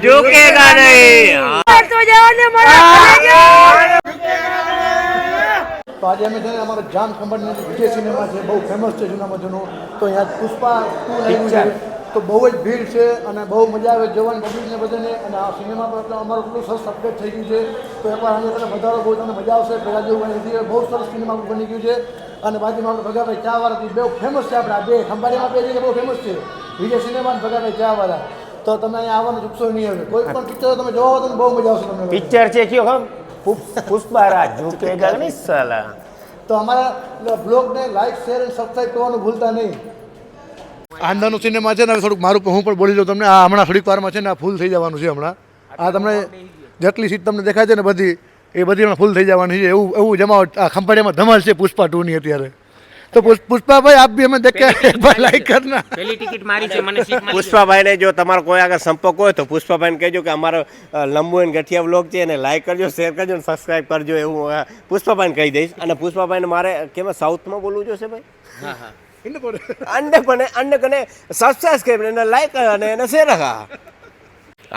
झुकेगा नहीं। તો આજે અમે છે ને અમારો જામ ખંભાતની વિજય સિનેમા છે, બહુ ફેમસ છે જૂનામાં જૂનું. તો અહીંયા પુષ્પા 2 લાગ્યું છે, તો બહુ જ ભીડ છે અને બહુ મજા આવે જોવાની પબ્લિકને બધાને. અને આ સિનેમા પર એટલે અમારું એટલું સરસ અપડેટ થઈ ગયું છે. તો એકવાર અહીંયા તમે વધારો બહુ તમને મજા આવશે. પહેલાં જેવું કંઈ નથી, બહુ સરસ સિનેમા બની ગયું છે. અને બાજુમાં આપણે ભગાભાઈ ચાવાળા બહુ ફેમસ છે. આપણે આ બે ખંભાળીમાં બે જગ્યાએ બહુ ફેમસ છે, વિજય સિનેમા અને ભગાભાઈ ચાવાળા. તો તમે અહીંયા આવવાનું ચૂકશો નહીં આવે. કોઈ પણ પિક્ચર તમે જોવા તો બહુ મજા આવશે તમને. પિક્ચર છે કયો હમ પુષ્પા ઝુકેગા નહીં સાલા. તો અમારા બ્લોગને લાઈક શેર અને સબસ્ક્રાઈબ કરવાનું ભૂલતા નહીં. આંધાનું સિનેમા છે ને, હવે થોડુંક મારું હું પણ બોલી દઉં તમને. આ હમણાં થોડીક વારમાં છે ને આ ફૂલ થઈ જવાનું છે. હમણાં આ તમને જેટલી સીટ તમને દેખાય છે ને બધી એ બધી હમણાં ફૂલ થઈ જવાની છે. એવું જમાવટ આ ખંભાળિયામાં ધમાલ છે પુષ્પા 2 ની અત્યારે. તો પુષ્પા ભાઈ આપ બી હमें देख के एक बार लाइक करना. પહેલી ટિકિટ મારી છે, મને સીટ મળી. પુષ્પાભાઈને જો તમારો કોઈ આગળ સંપર્ક હોય તો પુષ્પાભાઈને કહેજો કે અમારો લંબુ એન્ડ ગઠિયા વ્લોગ છે એને લાઈક કરજો, શેર કરજો અને સબસ્ક્રાઇબ કરજો. એવું પુષ્પાભાઈને કહી દઈશ. અને પુષ્પાભાઈને મારે કેમ સાઉથમાં બોલવું જોશે ભાઈ? હા હા, અંડે કને સબસ્ક્રાઇબ એને લાઈક અને એને શેર રાખા.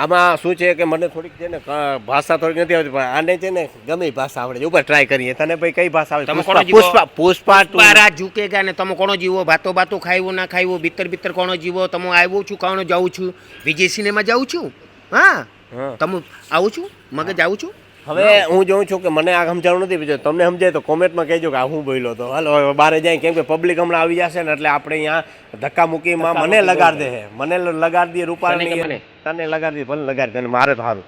આમાં શું છે કે મને થોડીક છે ને ભાષા થોડીક નથી આવતી, પણ આને છે ને ગમે ભાષા આવડે છે. ઉપર ટ્રાય કરીએ. તને ભાઈ કઈ ભાષા આવડે? પુષ્પા ઝુકેગા ને તમે કોનો જીવો? બાતો ખાઈવો ના ખાઈવો, બિત્તર કોનો જીવો? તમે આવ્યો છું, કોનો જાઉં છું? વિજય સિનેમા જાઉં છું. હા, તમે આવું છું, મગજ આવું છું. હવે હું જોઉં છું કે મને આ સમજાણું નથી. તમને સમજાય તો કોમેન્ટમાં કહેજો કે આ હું બોલ્યો હતો. હાલો હવે બહાર જાય, કેમ કે પબ્લિક હમણાં આવી જશે ને, એટલે આપણે અહીંયા ધક્કા મૂકીમાં મને લગાડ દે. મને લગાડ દે રૂપાણી, તને લગાડી દે, ભલે લગાડી દે, મારે તો સારું.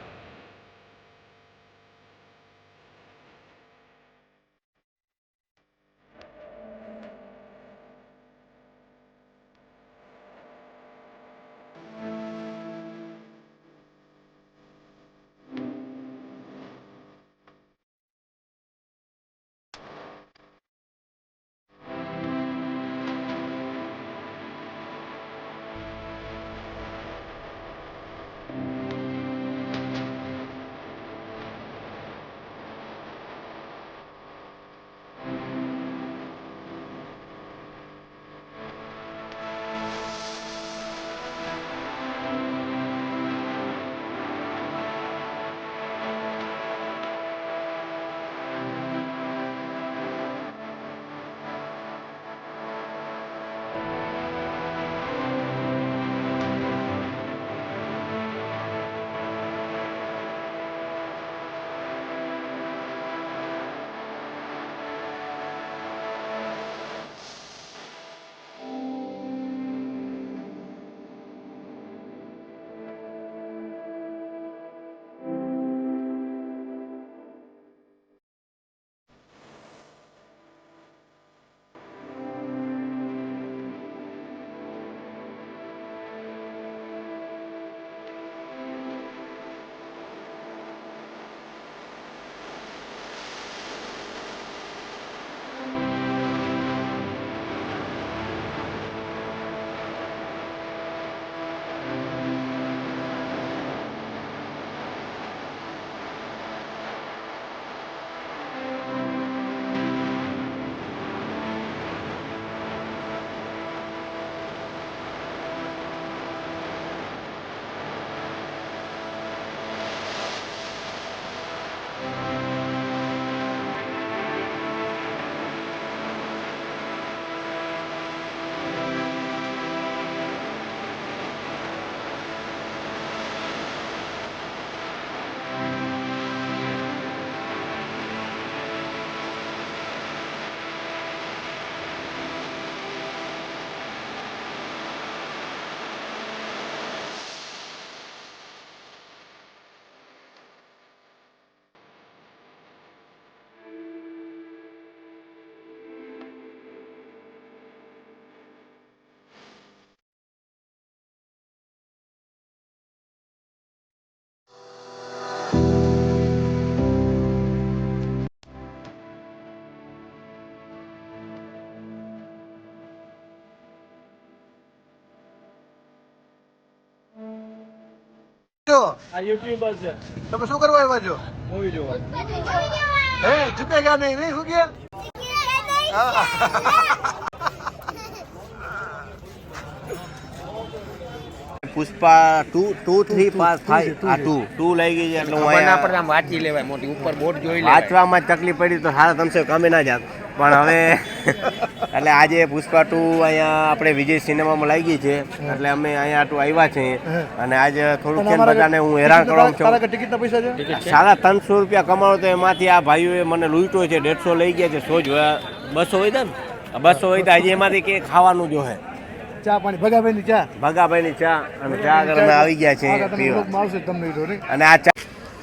આ યુટ્યુબર છે. તમે શું કરવા આવ્યા છો? મૂવી જોવા. હે ઝુકેગા નહીં, નહીં શું કે? પુષ્પા 2 3 5 આ 2 લઈ ગઈ છે એટલે હું અહીંયા આમ વાંચી લેવાય મોટી ઉપર બોર્ડ જોઈ લે વાંચવામાં જ તકલીફ પડી તો સારા તમસે કામે ના જાત પણ હવે એટલે આજે પુષ્પા 2 અહીંયા આપણે વિજય સિનેમામાં લાગી છે એટલે અમે અહીંયા આટલું આવ્યા છીએ અને આજે થોડુંક કેમ બધાને હું હેરાન કરવા છું. ટિકિટના પૈસા છે 350 રૂપિયા કમાણો તો એમાંથી આ ભાઈઓએ મને લૂંટ્યો છે 150 લઈ ગયા છે 100 200 હોય ને 200 હોય તો હજી એમાંથી કે ખાવાનું જો હે ચા પાણી ભગાભાઈની ચા ભગાભાઈની ચા અને ચા ગરમ આવી ગયા છે પીવા. આવશે તમને તો નહીં અને આ ચા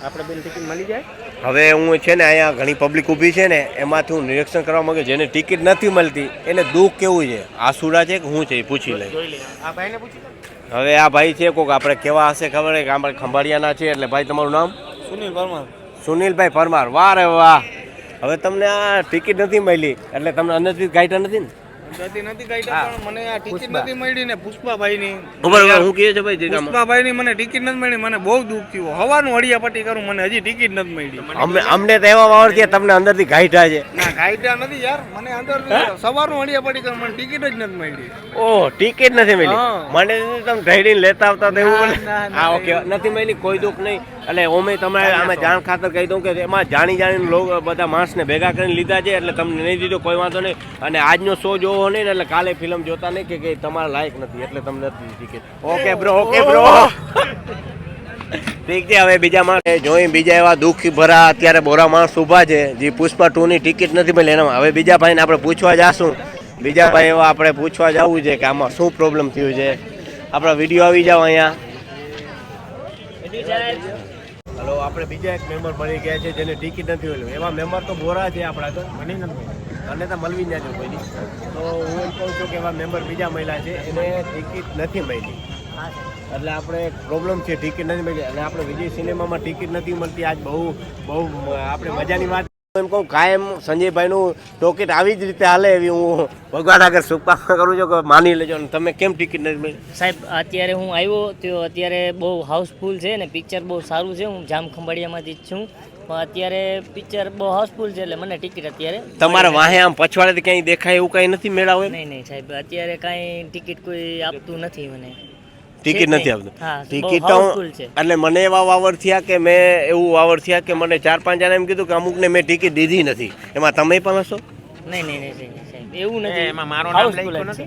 આપણે બેન ટિકિટ મળી જાય હવે હું છે ને અહીંયા ઘણી પબ્લિક ઊભી છે ને એમાંથી હું નિરીક્ષણ કરવા માંગે જેને ટિકિટ નથી મળતી એને દુઃખ કેવું છે આસુડા છે કે શું છે એ પૂછી લઈ. જોઈ લે આ ભાઈને પૂછી હવે આ ભાઈ છે કોક આપણે કેવા હશે ખબર છે કે આપણે ખંભાળિયાના છે એટલે ભાઈ તમારું નામ સુનિલ પરમાર સુનિલભાઈ પરમાર. વાહ રે વાહ. હવે તમને આ ટિકિટ નથી મળી એટલે તમને અંદરથી ગાઈટા નથી ને નથી કાઢ્યા પણ મને આ ટિકિટ નથી મળી ને પુષ્પાભાઈની હું કહે છે ભાઈ જીગામાં પુષ્પાભાઈની મને ટિકિટ નથી મળી મને બહુ દુઃખ થયું હવાનું હળિયાપટ્ટી કરું મને હજી ટિકિટ નથી મળી અમને તો એવા વાવર છે તમને અંદરથી ગાઈટા છે. ના કાઢ્યા નથી યાર મને અંદર સવારનું હળિયાપટ્ટી કરું મને ટિકિટ જ નથી મળી ઓહ ટિકિટ નથી મળી. હા. મને તમે ઢળીને લેતા આવતા તો એવું બોલે. ના, હા ઓકે નથી મળી કોઈ દુઃખ નહીં એટલે ઓમે તમે અમે જાણ ખાતર કહી દઉં કે એમાં જાણીને લોકો બધા માણસને ભેગા કરીને લીધા છે એટલે તમને નહીં દીધો કોઈ વાંધો નહીં અને આજનો શો જોવો નહીં ને એટલે કાલે ફિલ્મ જોતા નહીં કે તમારા લાયક નથી એટલે તમને નથી ટિકિટ. ઓકે બ્રો ઠીક છે. હવે બીજા માણસ જોઈ બીજા એવા દુઃખી ભરા અત્યારે બોરા માણસ ઊભા છે જે પુષ્પા 2 ની ટિકિટ નથી મળી એના હવે બીજા ભાઈને આપણે પૂછવા જાશું. બીજા ભાઈ એવા આપણે પૂછવા જવું છે કે આમાં શું પ્રોબ્લેમ થયું છે. આપણા વિડીયો આવી જાવ અહીંયા. હલો આપણે બીજા એક મેમ્બર મળી ગયા છે જેને ટિકિટ નથી મળી એવા મેમ્બર તો બોરા છે આપણા તો મને અને તો મળવી ના જો કોઈની તો હું એમ કહું છું કે એવા મેમ્બર બીજા મહિલા છે એને ટિકિટ નથી મળી એટલે આપણે પ્રોબ્લેમ છે ટિકિટ નથી મળી અને આપણે વિજય સિનેમામાં ટિકિટ નથી મળતી આજ બહુ આપણે મજાની વાત એમ કહું કાયમ સંજયભાઈનું ટિકિટ આવી જ રીતે હાલે એવી હું ભગવાન આગળ શુભકામના કરું છું કે માની લેજો અને તમે કેમ ટિકિટ નથી મળી સાહેબ અત્યારે હું આવ્યો તો અત્યારે બહુ હાઉસફુલ છે ને પિક્ચર બહુ સારું છે હું જામ ખંભાળિયામાંથી જ છું પણ અત્યારે પિક્ચર બહુ હાઉસફુલ છે એટલે મને ટિકિટ અત્યારે તમારે વાહે આમ પછવાડેથી ક્યાંય દેખાય એવું કાંઈ નથી મેળાવે નહીં સાહેબ અત્યારે કાંઈ ટિકિટ કોઈ આપતું નથી મને ટિકિટ નથી આપતું હા, ટિકિટ બહુ તો હાઉસફુલ છે. એટલે મને એવા વાવર થયા કે મેં એવું વાવર થયા કે મને 4-5 જણા એમ કીધું કે અમુકને મેં ટિકિટ દીધી નથી એમાં તમે પણ હશો નહીં સાહેબ એવું નથી એમાં મારું નામ Houseful લખ્યું જ છે.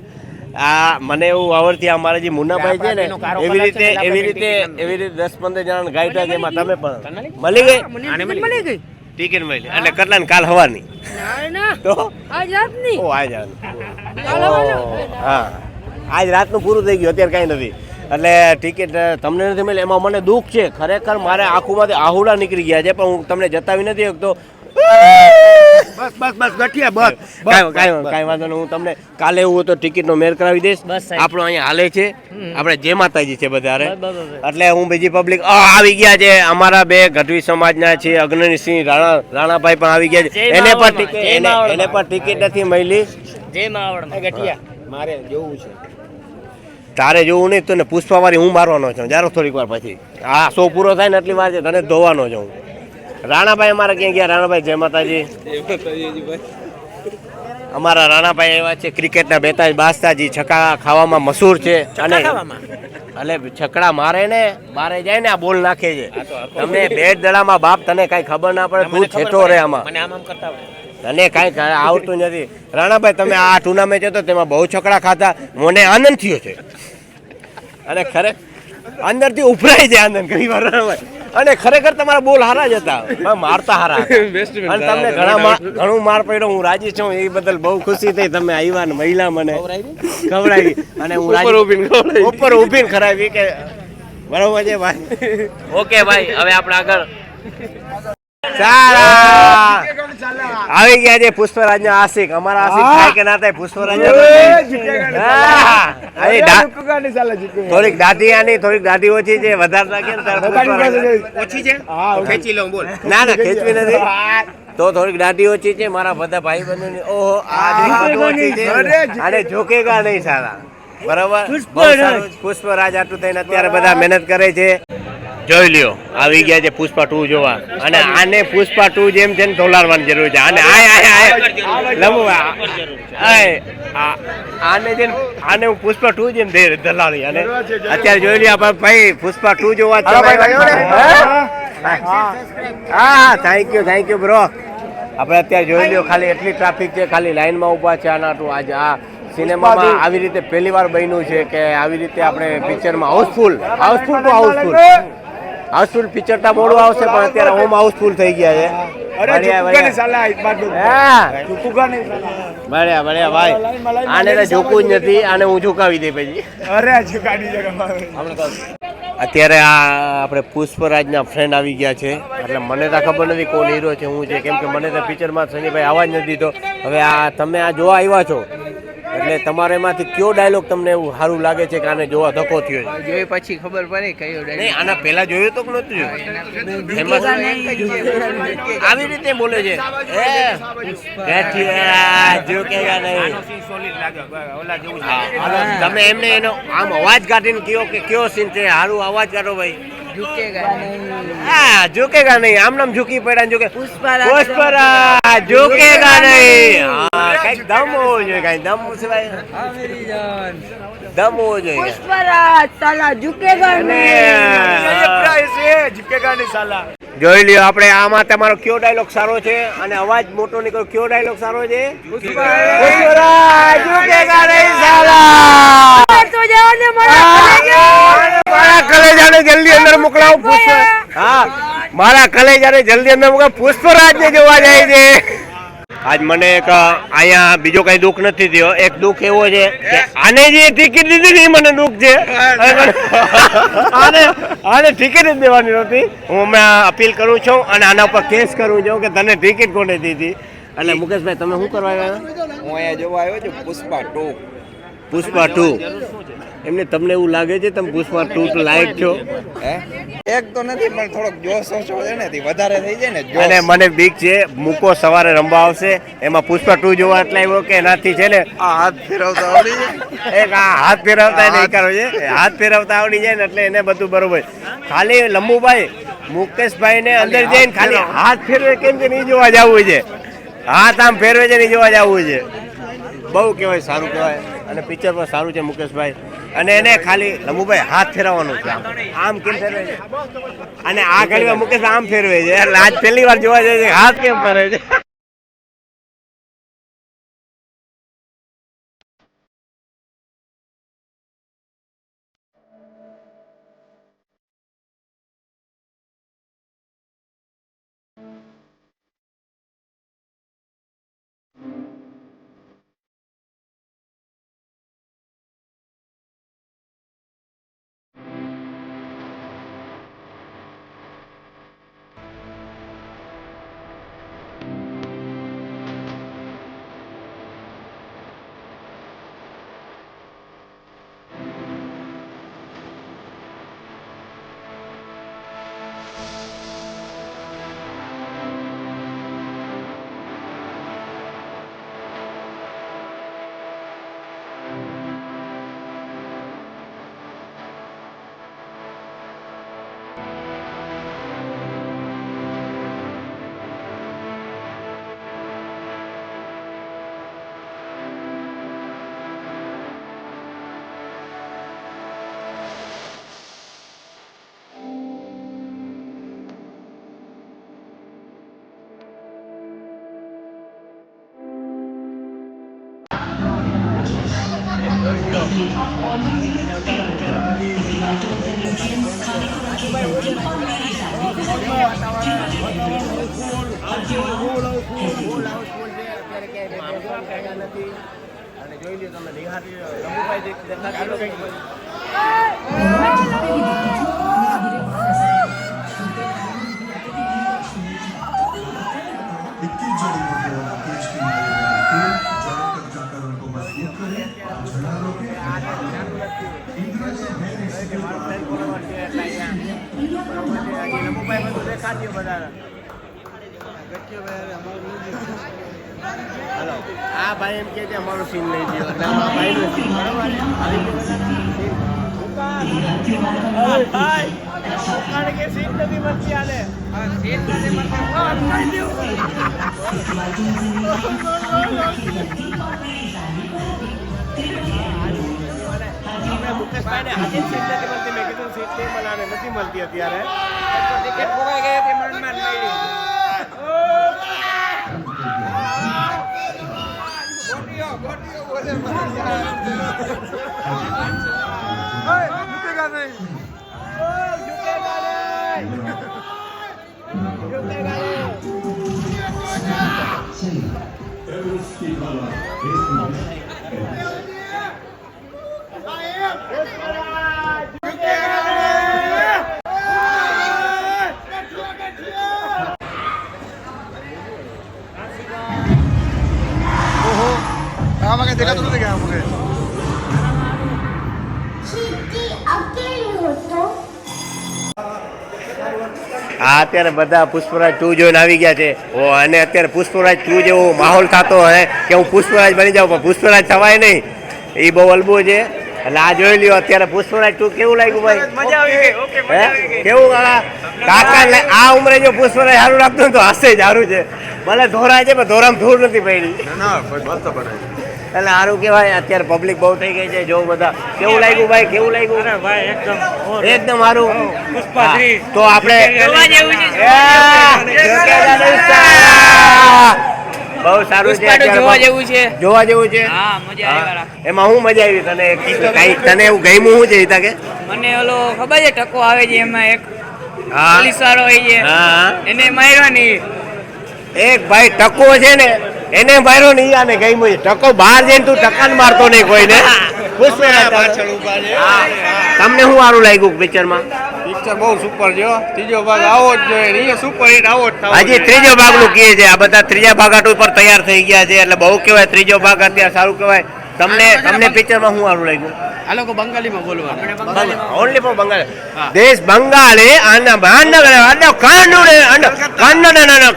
આ મને એવું વાવર થયા અમારા જે મુન્નાભાઈ છે ને આપણા કારો એવી કલાક છે રીતે એટલે એવી રીતે 10-15 જણા ગાઈટા છે એમાં તમે પણ તમને મળી ગઈ આને મળી ગઈ ટિકિટ મળી એટલે કેટલા ને કાલ હવાની તો આજ રાતની ઓ આજ હા આજ રાતનું પૂરું થઈ ગયું અત્યારે કાંઈ નથી એટલે ટિકિટ તમને નથી મળી એમાં મને દુઃખ છે ખરેખર મારે આંખોમાંથી આહુડા નીકળી ગયા છે પણ હું તમને જતાવી નથી શકતો બસ ગઠિયા બસ કાંઈ વાંધો નહીં હું તમને કાલે એવું હોય તો ટિકિટનો મેર કરાવી દઈશ બસ સાહેબ. આપણો અહીંયા હાલે છે આપણે જે માતાજી છે બધા હારે. બરાબર. એટલે હું બીજી પબ્લિક આવી ગયા છે અમારા બે ગઢવી સમાજના છે અગ્રણીસિંહ રાણાભાઈ પણ આવી ગયા છે જય એને પણ માવડમાં, ટિકિટ જય એને માવડમાં. પણ ટિકિટ નથી મળી જય માવડમાં ગઠિયા મારે જોવું છે તારે જોવું નહીં તને પુષ્પાવાળી હું મારવાનો છું જારો થોડીક વાર પછી આ શો પૂરો થાય ને એટલી વાર છે તને ધોવાનો છું રાણાભાઈ અમારે ક્યાં ગયા રાણાભાઈ જય માતાજી અમારા રાણાભાઈ એવા છે ક્રિકેટના બેતાજ બાસ્તાજી છક્કા ખાવામાં મશહૂર છે અને એટલે છકડા મારે ને બારે જાય ને આ બોલ નાખે છે તમને બેટ દડામાં બાપ તને કાંઈ ખબર ના પડે તું છેટો રે આમાં મને આમ કરતા તને કાંઈ આવતું નથી રાણાભાઈ તમે આ ટુર્નામેન્ટ હતો તેમાં બહુ છકડા ખાધા મને આનંદ થયો છે અને અંદરથી ઉભરાઈ જાય આનંદ ઘણી વાર રાણાભાઈ અને ખરેખર તમારા બોલ હારા જ હતા મારતા હારા હતા. અને તમને ઘણું માર પડ્યો હું રાજી છું એ બદલ બહુ ખુશી થઈ તમે આવ્યા ને મહિલા મને ખવડાવી અને હું ઉપર ઊભીને ખરાવી કે બરોબર છે ભાઈ ઓકે ભાઈ હવે આપણે આગળ સારા આવી ગયા છે પુષ્પરાજના આશિક અમારા આશિક થાય કે ના થાય પુષ્પરાજ થોડીક દાઢી આની થોડીક દાઢી ઓછી છે વધારે લાગે ને ત્યારે પુષ્પરાજ ઓછી છે ખેંચી લઉં બોલ ના ખેંચવી નથી તો થોડીક દાઢી ઓછી છે મારા બધા ભાઈ બહેનોની ઓહો આ દીકરી ઓછી છે અને ઝોકેગા નહીં સારા બરાબર બહુ સારું. પુષ્પરાજ આટલું થઈને અત્યારે બધા મહેનત કરે છે જોઈ લ્યો આવી ગયા છે પુષ્પા 2 જોવા અને આને પુષ્પા 2 જેમ છે ને ઢોલાડવાની જરૂર છે આને આને છે આને હું પુષ્પા 2 જેમ દલાલી અને અત્યારે જોઈ લ્યો આપણે ભાઈ પુષ્પા 2 જોવા હા થેન્ક યુ બ્રો આપણે અત્યારે જોઈ લ્યો ખાલી એટલી ટ્રાફિક છે ખાલી લાઈનમાં ઊભા છે આના ટુ આજે આ સિનેમામાં આવી રીતે પહેલી વાર બન્યું છે કે આવી રીતે આપણે પિક્ચરમાં હાઉસફુલ પિક્ચર તો મોડું આવશે પણ અત્યારે હોમ હાઉસફુલ થઈ ગયા છે બળ્યા ભાઈ આને તો ઝૂકવું જ નથી આને હું ઝુકાવી દે પછી અત્યારે આ આપણે પુષ્પરાજના ફ્રેન્ડ આવી ગયા છે એટલે મને તો ખબર નથી કોણ હીરો છે હું છે કેમ કે મને તો પિક્ચરમાં સનીભાઈ આવા જ નથી દીધો હવે આ તમે આ જોવા આવ્યા છો એટલે તમારે એમાંથી કયો ડાયલોગ તમને એવું સારું લાગે છે કે આને જોવા ધક્કો થયો છે જોઈ પછી ખબર પડે કયો નહીં આના પહેલા જોયું તો કે નહોતું જોયું આવી રીતે બોલે છે તમે એમને એનો આમ અવાજ કાઢીને કયો કે કયો સીન છે સારું અવાજ કાઢો ભાઈ ઝુકેગા નહીં આમ નામ ઝૂકી પડ્યા ઝુકે પુષ્પરાજ ઝુકેગા નહીં કઈક દમ હોવો જોઈએ કઈ દમ સિવાય દમ હોવો જોઈએ પુષ્પરાજ સાલા ઝુકેગા નહીં જોઈ લ્યો આપણે આમાં તમારો કયો ડાયલોગ સારો છે અને અવાજ મોટો નીકળ્યો કયો ડાયલોગ સારો છે પુષ્પરાજ ઝુકેગા નહીં સાલા મારા કલેજાને જલ્દી અંદર મોકલાવો પુષ્પ હા મારા કલેજાને જલ્દી અંદર મોકલાવો પુષ્પરાજને જોવા જાય છે આજ મને એક અહીંયા બીજો કઈ દુઃખ નથી થયો એક દુઃખ એવો છે કે આને જે ટિકિટ દીધી ને મને દુઃખ છે આને ટિકિટ જ દેવાની નહોતી હું હમણાં અપીલ કરું છું અને આના ઉપર કેસ કરું છું કે તને ટિકિટ કોને દીધી એટલે મુકેશભાઈ તમે શું કરવા આવ્યા હું અહીંયા જોવા આવ્યો છું પુષ્પા 2 એમને તમને એવું લાગે છે તમે પુષ્પા 2 લાયક છો એક તો નથી પણ થોડોક જોશ ઓછો છે ને વધારે થઈ જાય ને અને મને બીક છે મૂકો સવારે રમવા આવશે એમાં પુષ્પા 2 જોવા એટલે આવ્યો કે એનાથી છે ને હાથ ફેરવતા આવડી જાય એક આ હાથ ફેરવતા નહીં કરો છે હાથ ફેરવતા આવડી જાય ને એટલે એને બધું બરોબર ખાલી લંબુભાઈ મુકેશભાઈ ને અંદર જઈને ખાલી હાથ ફેરવે કેમ કે નહીં જોવા જવું છે હાથ આમ ફેરવે છે નહીં જોવા જવું છે બહુ કહેવાય સારું કહેવાય અને પિક્ચર પણ સારું છે મુકેશભાઈ અને એને ખાલી લંબુભાઈ હાથ ફેરવવાનું છે આમ કેમ ફેરવે છે અને આ ઘણી વાર મુકેશ આમ ફેરવે છે એટલે આજ પહેલી વાર જોવા જાય છે હાથ કેમ ફેરવે છે આ ભાઈ એમ કે અમારો સીન લઈ ગયો એટલે આ ભાઈનો સીન બરાબર નથી મળતી અત્યારે. ટિકિટ ખોવાઈ ગઈ હતી મનમાં મળી. ગોટીઓ બોલે આમાં કઈ દેખાતું નથી કે આમાં કઈ આ અત્યારે બધા પુષ્પરાજ 2 જોઈને આવી ગયા છે. અને અત્યારે પુષ્પરાજ 2 જેવો માહોલ થતો હે કે હું પુષ્પરાજ બની જાઉં, પણ પુષ્પરાજ થવાય નહીં. એ બહુ અલબો છે. એટલે આ જોઈ લ્યો અત્યારે પુષ્પરાજ 2 કેવું લાગ્યું ભાઈ? મજા આવી ગઈ. ઓકે, મજા આવી ગઈ. કેવું કાકા આ ઉંમરે જો પુષ્પરાજ સારું લાગતું તો હશે જ સારું છે. ભલે ધોરાય છે પણ ધોરામાં ધૂળ નથી પડી. એટલે સારું કહેવાય. અત્યારે પબ્લિક બહુ થઈ ગઈ છે. જો બધા કેવું લાગ્યું ભાઈ? કેવું લાગ્યું? ભાઈ એકદમ એકદમ સારું. પુષ્પા 3 તો આપણે જોવા જેવું છે. બહુ સારું છે. પુષ્પા જોવા જેવું છે. જોવા જેવું છે. હા, મજા આવી. એમાં હું મજા આવી તને? કઈ તને એવું ગમ્યું શું છે ઈતા કે? મને ઓલો ખબર છે ટકો આવે છે એમાં એક હા પોલીસ વાળો હોય છે હા. એને માર્યો નહીં. એક ભાઈ ટકો છે ને એને માર્યો નહીં, આને ગમ્યું છે. ટકો બહાર જઈને તું ટકાને મારતો નહીં કોઈને. પાછળ ઉભા છે. તમને શું સારું લાગ્યું પિક્ચરમાં? પિક્ચર બહુ સુપર છે. ત્રીજો ભાગ આવો જ જોઈએ. નહીં સુપર હિટ આવો જ થવો હજી ત્રીજો ભાગનું કહે છે. આ બધા ત્રીજા ભાગ ઉપર તૈયાર થઈ ગયા છે. એટલે બહુ કહેવાય ત્રીજો ભાગ અત્યારે સારું કહેવાય. તમને પિક્ચરમાં શું સારું લાગ્યું? આ લોકો બંગાળીમાં બોલવાનું. Only for Bengal. દેશ બંગાળે આના ભાનગર આનો કાનૂન આનો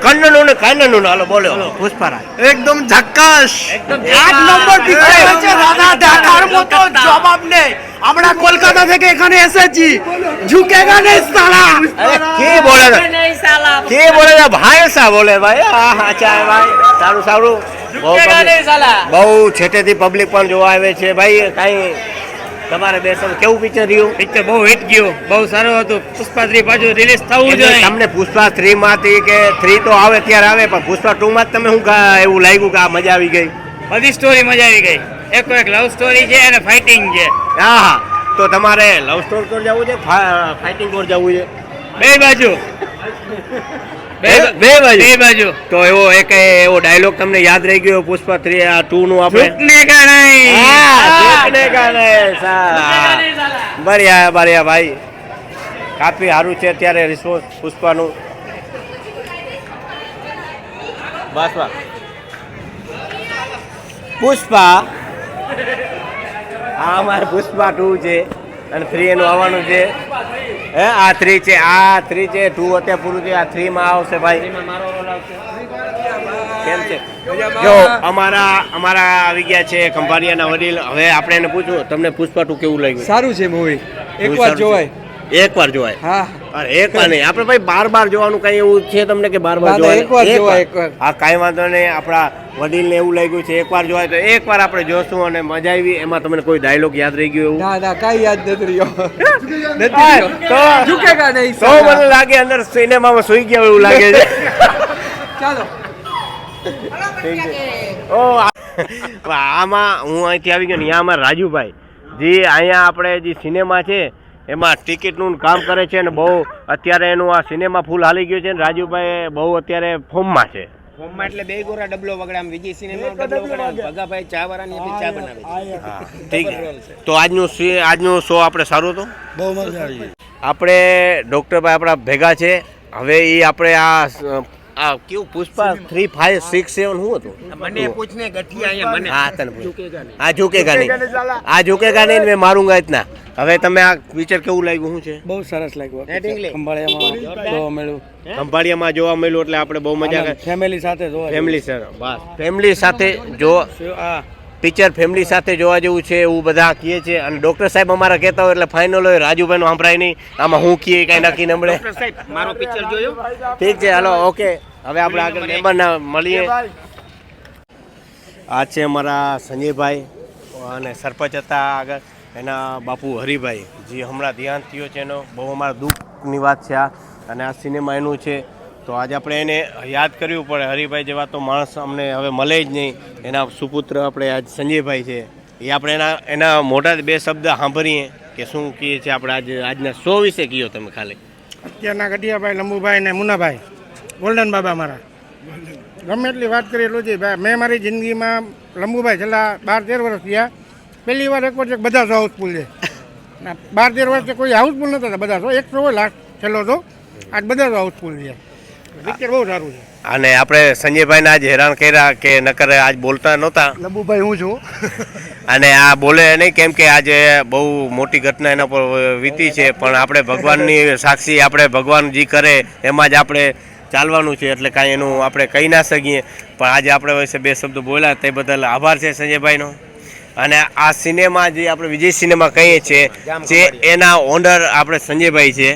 કન્નડ ને કાનૂન હાલો બોલો પુષ્પરાજ. એકદમ ઝક્કાસ একদম এক নম্বর পিকচার হচ্ছে দাদা দেখার মতো জবাব নেই আমরা কলকাতা থেকে এখানে এসেছি ঝুঁকেগা নেই সালা અરે કે બોલે છે? નહીં સાલા. કે બોલે છે? ભાઈ સા બોલે ભાઈ. હા અચ્છા ભાઈ સારું સારું. બહુ ઝુકેગા નહીં સાલા. બહુ છેટેથી પબ્લિક પણ જોવા આવે છે ભાઈ. કાંઈ તમારે બેસન કેવું પિક્ચર રહ્યું? પિક્ચર બહુ હિટ ગયું. બહુ સારું હતું. પુષ્પા 3 પાછું રિલીઝ થવું એટલે જોઈએ. તમને પુષ્પા 3 માંથી કે 3 તો આવે ત્યારે આવે, પણ પુષ્પા 2 માં જ તમે શું એવું લાગ્યું કે આ મજા આવી ગઈ? બધી સ્ટોરી મજા આવી ગઈ. એક લવ સ્ટોરી છે અને ફાઇટિંગ છે. હા હા. તો તમારે લવ સ્ટોરી પર જવું છે, ફાઇટિંગ પર જવું છે? બે બાજુ બે બાજુ. બે બાજુ. તો એવો ડાયલોગ તમને યાદ રહી ગયો પુષ્પા 3 આ 2 નું આપણે? झुकने का नहीं. ઝુકને કા નહીં સાલા. બઢિયા બઢિયા ભાઈ. કાફી સારું છે અત્યારે રિસ્પોન્સ પુષ્પાનું. બસ બસ. પુષ્પા આ અમારે પુષ્પા 2 છે અને 3 એનું આવવાનું છે. હે આ 3 છે, આ 3 છે, 2 અત્યારે પૂરું છે, આ 3 માં આવશે ભાઈ. કેમ છે? જો અમારા આવી ગયા છે ખંભાળિયાના વડીલ. હવે આપણે એને પૂછવું તમને પુષ્પા 2 કેવું લાગ્યું? સારું છે મૂવી. એકવાર જોવાય. એકવાર જોવાય. હા. અરે એકવાર નહીં, આપણે ભાઈ બાર જોવાનું કઈ એવું છે તમને કે બાર જોવાય? એકવાર જોવાય, એકવાર. હા કાંઈ વાંધો નહીં. આપણા વડીલને એવું લાગ્યું છે એકવાર જોવાય તો એકવાર આપણે જોશું અને મજા આવી. એમાં તમને કોઈ ડાયલોગ યાદ રહી ગયો એવું? ના કાઈ યાદ નથી રહ્યો. તો ઝુકેગા નહીં તો મને લાગે અંદર સિનેમામાં સુઈ ગયા એવું લાગે છે. ચાલો. આમાં હું અહીંથી આવી ગયો ને અહીંયા અમારા રાજુભાઈ જે અહીંયા આપણે જે સિનેમા છે એમાં ટિકિટનું કામ કરે છે ને બહુ અત્યારે એનું આ સિનેમા ફૂલ હાલી ગયું છે ને રાજુભાઈ બહુ અત્યારે ફોર્મમાં છે. ફોર્મમાં એટલે બે ગોરા ડબલો વગડામ વિજય સિનેમા ડબલો વગડામ ભગાભાઈ ચા વાળાની બી ચા બનાવે છે. હા ઠીક છે. તો આજનું શો આપણે સારું હતું. બહુ મજા આવી. આપણે ડૉક્ટરભાઈ આપણા ભેગા છે. હવે એ આપણે આ કેવું પુષ્પા 3, 5, 6, 7 શું હતું? મને પૂછને ગઠિયા અહીંયા મને. હા તને આ ઝુકેગા નહીં, આ ઝુકેગા નહીં મેં મારુંગા ઇતના. હવે તમે આ પિક્ચર કેવું લાગ્યું? શું છે? બહુ સરસ લાગ્યું. ખંભાળિયામાં જોવા મળ્યું. ખંભાળિયામાં જોવા મળ્યું એટલે આપણે બહુ મજા કરી. ફેમિલી સાથે જોવા. ફેમિલી સાથે બસ ફેમિલી સાથે જો. પિક્ચર ફેમિલી સાથે જોવા જેવું છે એવું બધા કહે છે અને ડૉક્ટર સાહેબ અમારા કહેતા હોય એટલે ફાઇનલ હોય રાજુભાઈનું સાંભળાય નહીં આમાં હું કહીએ કાંઈ નક્કી નમળે. ડોક્ટર સાહેબ મારો પિક્ચર જોયો? ઠીક છે હાલો ઓકે હવે આપણે આગળ મહેમાનના મળીએ. આ છે અમારા સંજયભાઈ અને સરપંચ હતા આગળ એના બાપુ હરિભાઈ જે હમણાં ધ્યાન થયો છે એનો બહુ અમારા દુઃખની વાત છે આ અને આ સિનેમા એનું છે તો આજે આપણે એને યાદ કરવું પડે. હરિભાઈ જેવા તો માણસ અમને હવે મળે જ નહીં. એના સુપુત્ર આપણે આજ સંજયભાઈ છે એ આપણે એના મોટા બે શબ્દ સાંભળીએ કે શું કહીએ છીએ આપણે આજે આજના શો વિશે કયો તમે ખાલી. અત્યારના ગઢિયાભાઈ લંબુભાઈ ને મુનાભાઈ ગોલ્ડન બાબા મારા ગમે એટલી વાત કરી એટલું જ મેં મારી જિંદગીમાં લંબુભાઈ છેલ્લા 12-13 વર્ષ થયા પહેલી વાર એક વર્ષ બધા શો હાઉસફુલ છે. 12-13 વર્ષથી કોઈ હાઉસફુલ નતા બધા શો 100 હોય લાસ્ટ છેલ્લો શો આજ બધા શો હાઉસફુલ છે. પિક્ચર બહુ સારું છે. અને આપણે સંજયભાઈને આજ હેરાન કર્યા કે નકર આજ બોલતા નહોતા લંબુભાઈ હું છું. અને આ બોલે નહીં કેમ કે આજે બહુ મોટી ઘટના એના પર વીતી છે પણ આપણે ભગવાનની સાક્ષી આપણે ભગવાન જે કરે એમાં જ આપણે ચાલવાનું છે એટલે કાંઈ એનું આપણે કહી ના શકીએ પણ આજે આપણે વચ્ચે બે શબ્દો બોલ્યા તે બદલ આભાર છે સંજયભાઈનો. અને આ સિનેમા જે આપણે વિજય સિનેમા કહીએ છીએ જે એના ઓનર આપણે સંજયભાઈ છે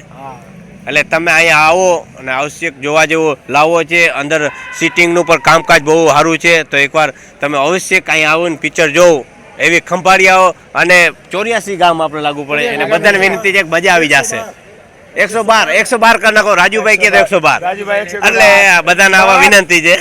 એટલે તમે અહીંયા આવો અને આવશ્યક જોવા જેવું લાવો છે. અંદર સિટિંગનું પણ કામકાજ બહુ સારું છે તો એકવાર તમે અવશ્ય અહીંયા આવો ને પિક્ચર જોવો એવી ખંભાળિયાઓ અને 84 ગામ આપણે લાગુ પડે એને બધાને વિનંતી છે કે મજા આવી જશે. 112 કરી નાખો રાજુભાઈ કહે તો 112 એટલે બધાને આવા વિનંતી છે.